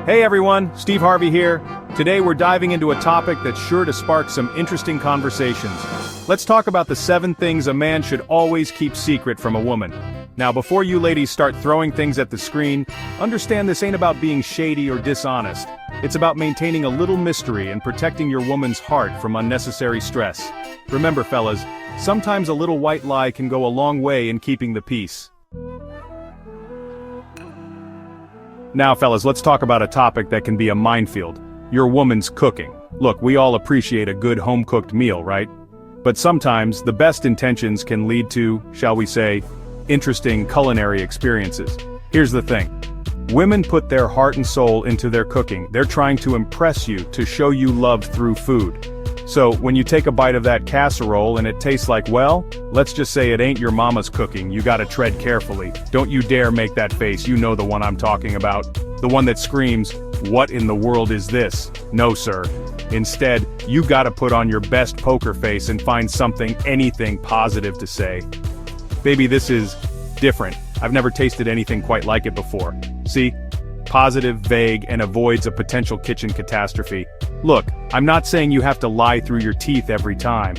Hey everyone, Steve Harvey here. Today we're diving into a topic that's sure to spark some interesting conversations. Let's talk about the 7 things a man should always keep secret from a woman. Now before you ladies start throwing things at the screen, understand this ain't about being shady or dishonest. It's about maintaining a little mystery and protecting your woman's heart from unnecessary stress. Remember fellas, sometimes a little white lie can go a long way in keeping the peace. Now fellas, let's talk about a topic that can be a minefield. Your woman's cooking. Look, we all appreciate a good home-cooked meal, right? But sometimes, the best intentions can lead to, shall we say, interesting culinary experiences. Here's the thing. Women put their heart and soul into their cooking. They're trying to impress you, to show you love through food. So, when you take a bite of that casserole and it tastes like, well, let's just say it ain't your mama's cooking, you gotta tread carefully. Don't you dare make that face, you know the one I'm talking about. The one that screams, "What in the world is this?" No sir. Instead, you gotta put on your best poker face and find something, anything positive to say. Baby, this is different. I've never tasted anything quite like it before. See? Positive, vague, and avoids a potential kitchen catastrophe. Look, I'm not saying you have to lie through your teeth every time.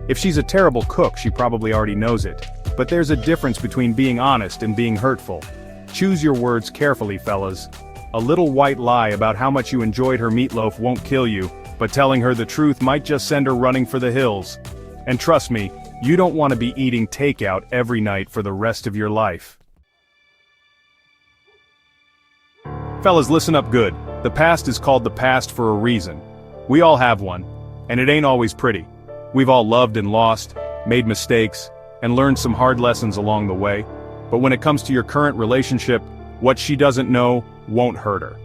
If she's a terrible cook, she probably already knows it. But there's a difference between being honest and being hurtful. Choose your words carefully, fellas. A little white lie about how much you enjoyed her meatloaf won't kill you, but telling her the truth might just send her running for the hills. And trust me, you don't want to be eating takeout every night for the rest of your life. Fellas, listen up good. The past is called the past for a reason. We all have one, and it ain't always pretty. We've all loved and lost, made mistakes, and learned some hard lessons along the way. But when it comes to your current relationship, what she doesn't know won't hurt her.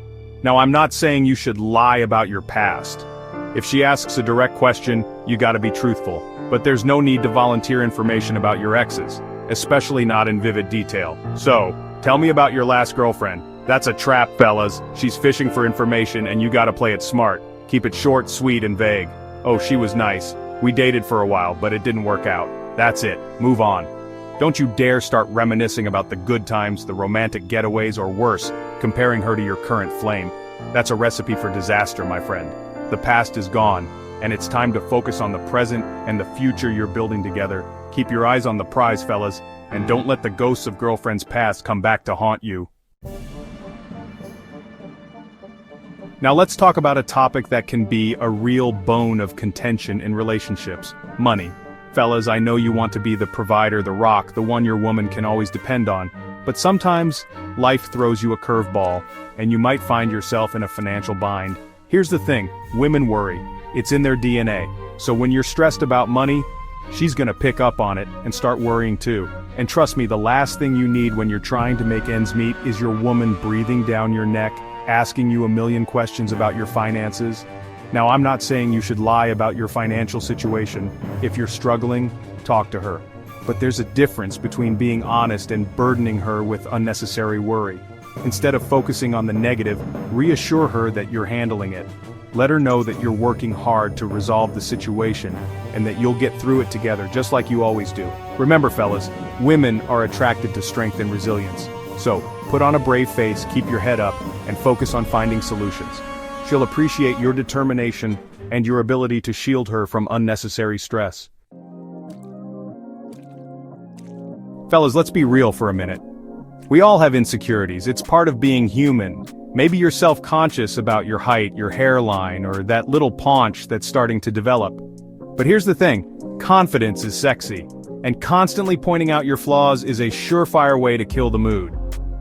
Now I'm not saying you should lie about your past. If she asks a direct question, you gotta be truthful. But there's no need to volunteer information about your exes, especially not in vivid detail. So, tell me about your last girlfriend. That's a trap, fellas. She's fishing for information and you gotta play it smart. Keep it short, sweet, and vague. Oh, she was nice. We dated for a while, but it didn't work out. That's it. Move on. Don't you dare start reminiscing about the good times, the romantic getaways, or worse, comparing her to your current flame. That's a recipe for disaster, my friend. The past is gone, and it's time to focus on the present and the future you're building together. Keep your eyes on the prize, fellas, and don't let the ghosts of girlfriends past come back to haunt you. Now let's talk about a topic that can be a real bone of contention in relationships: money. Fellas, I know you want to be the provider, the rock, the one your woman can always depend on, but sometimes life throws you a curveball, and you might find yourself in a financial bind. Here's the thing, women worry. It's in their DNA. So when you're stressed about money, she's gonna pick up on it and start worrying too. And trust me, the last thing you need when you're trying to make ends meet is your woman breathing down your neck, asking you a million questions about your finances. Now I'm not saying you should lie about your financial situation. If you're struggling, talk to her. But there's a difference between being honest and burdening her with unnecessary worry. Instead of focusing on the negative, reassure her that you're handling it. Let her know that you're working hard to resolve the situation, and that you'll get through it together just like you always do. Remember fellas, women are attracted to strength and resilience. So, put on a brave face, keep your head up, and focus on finding solutions. She'll appreciate your determination and your ability to shield her from unnecessary stress. Fellas, let's be real for a minute. We all have insecurities, it's part of being human. Maybe you're self-conscious about your height, your hairline, or that little paunch that's starting to develop. But here's the thing, confidence is sexy, and constantly pointing out your flaws is a surefire way to kill the mood.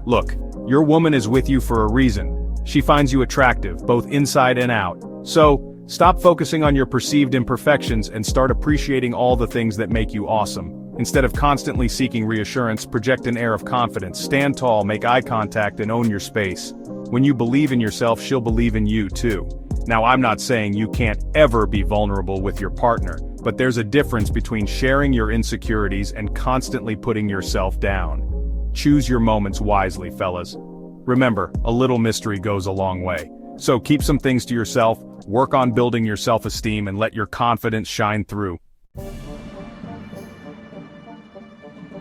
Look, your woman is with you for a reason. She finds you attractive, both inside and out. So, stop focusing on your perceived imperfections and start appreciating all the things that make you awesome. Instead of constantly seeking reassurance, project an air of confidence, stand tall, make eye contact, and own your space. When you believe in yourself, she'll believe in you too. Now I'm not saying you can't ever be vulnerable with your partner, but there's a difference between sharing your insecurities and constantly putting yourself down. Choose your moments wisely, fellas. Remember, a little mystery goes a long way. So keep some things to yourself, work on building your self-esteem, and let your confidence shine through.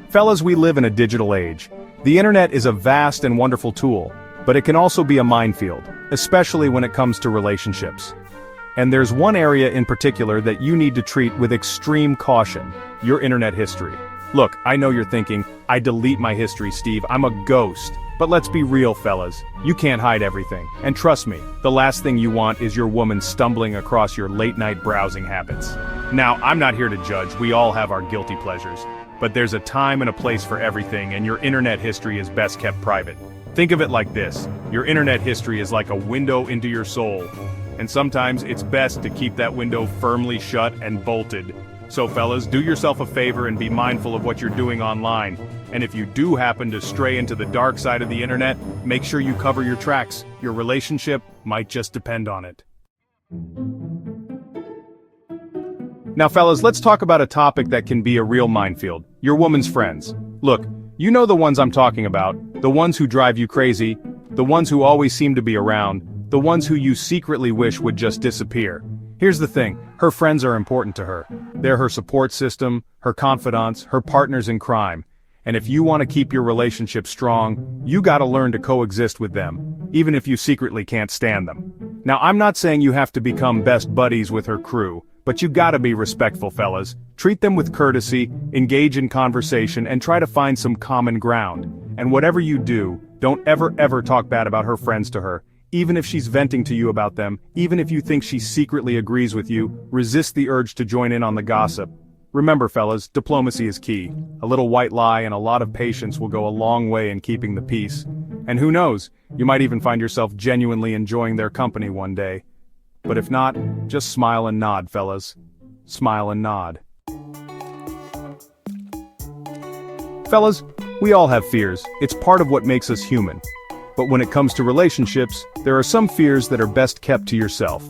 Fellas, we live in a digital age. The internet is a vast and wonderful tool, but it can also be a minefield, especially when it comes to relationships. And there's one area in particular that you need to treat with extreme caution: your internet history. Look, I know you're thinking, I delete my history, Steve, I'm a ghost. But let's be real, fellas. You can't hide everything. And trust me, the last thing you want is your woman stumbling across your late-night browsing habits. Now, I'm not here to judge, we all have our guilty pleasures. But there's a time and a place for everything, and your internet history is best kept private. Think of it like this: your internet history is like a window into your soul. And sometimes it's best to keep that window firmly shut and bolted. So fellas, do yourself a favor and be mindful of what you're doing online. And if you do happen to stray into the dark side of the internet, make sure you cover your tracks. Your relationship might just depend on it. Now fellas, let's talk about a topic that can be a real minefield: your woman's friends. Look, you know the ones I'm talking about, the ones who drive you crazy, the ones who always seem to be around, the ones who you secretly wish would just disappear. Here's the thing, her friends are important to her. They're her support system, her confidants, her partners in crime. And if you want to keep your relationship strong, you gotta learn to coexist with them, even if you secretly can't stand them. Now, I'm not saying you have to become best buddies with her crew, but you gotta be respectful, fellas. Treat them with courtesy, engage in conversation, and try to find some common ground. And whatever you do, don't ever talk bad about her friends to her. Even if she's venting to you about them, even if you think she secretly agrees with you, resist the urge to join in on the gossip. Remember, fellas, diplomacy is key. A little white lie and a lot of patience will go a long way in keeping the peace. And who knows, you might even find yourself genuinely enjoying their company one day. But if not, just smile and nod, fellas. Smile and nod. Fellas, we all have fears. It's part of what makes us human. But when it comes to relationships, there are some fears that are best kept to yourself.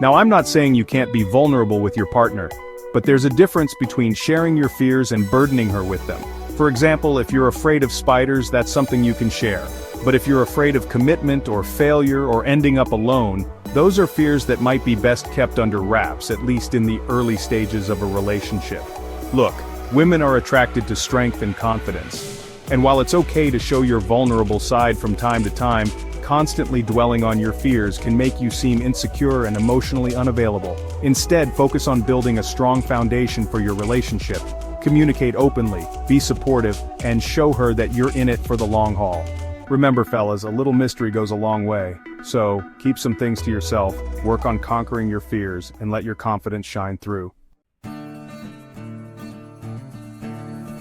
Now, I'm not saying you can't be vulnerable with your partner, but there's a difference between sharing your fears and burdening her with them. For example, if you're afraid of spiders, that's something you can share. But if you're afraid of commitment or failure or ending up alone, those are fears that might be best kept under wraps, at least in the early stages of a relationship. Look, women are attracted to strength and confidence. And while it's okay to show your vulnerable side from time to time, constantly dwelling on your fears can make you seem insecure and emotionally unavailable. Instead, focus on building a strong foundation for your relationship. Communicate openly, be supportive, and show her that you're in it for the long haul. Remember, fellas, a little mystery goes a long way. So, keep some things to yourself, work on conquering your fears, and let your confidence shine through.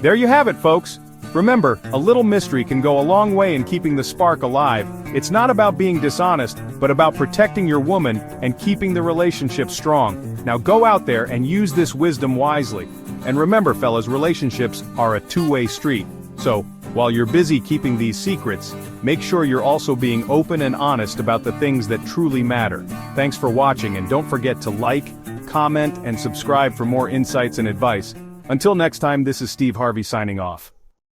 There you have it, folks. Remember, a little mystery can go a long way in keeping the spark alive. It's not about being dishonest, but about protecting your woman and keeping the relationship strong. Now go out there and use this wisdom wisely. And remember, fellas, relationships are a two-way street. So, while you're busy keeping these secrets, make sure you're also being open and honest about the things that truly matter. Thanks for watching, and don't forget to like, comment, and subscribe for more insights and advice. Until next time, this is Steve Harvey signing off.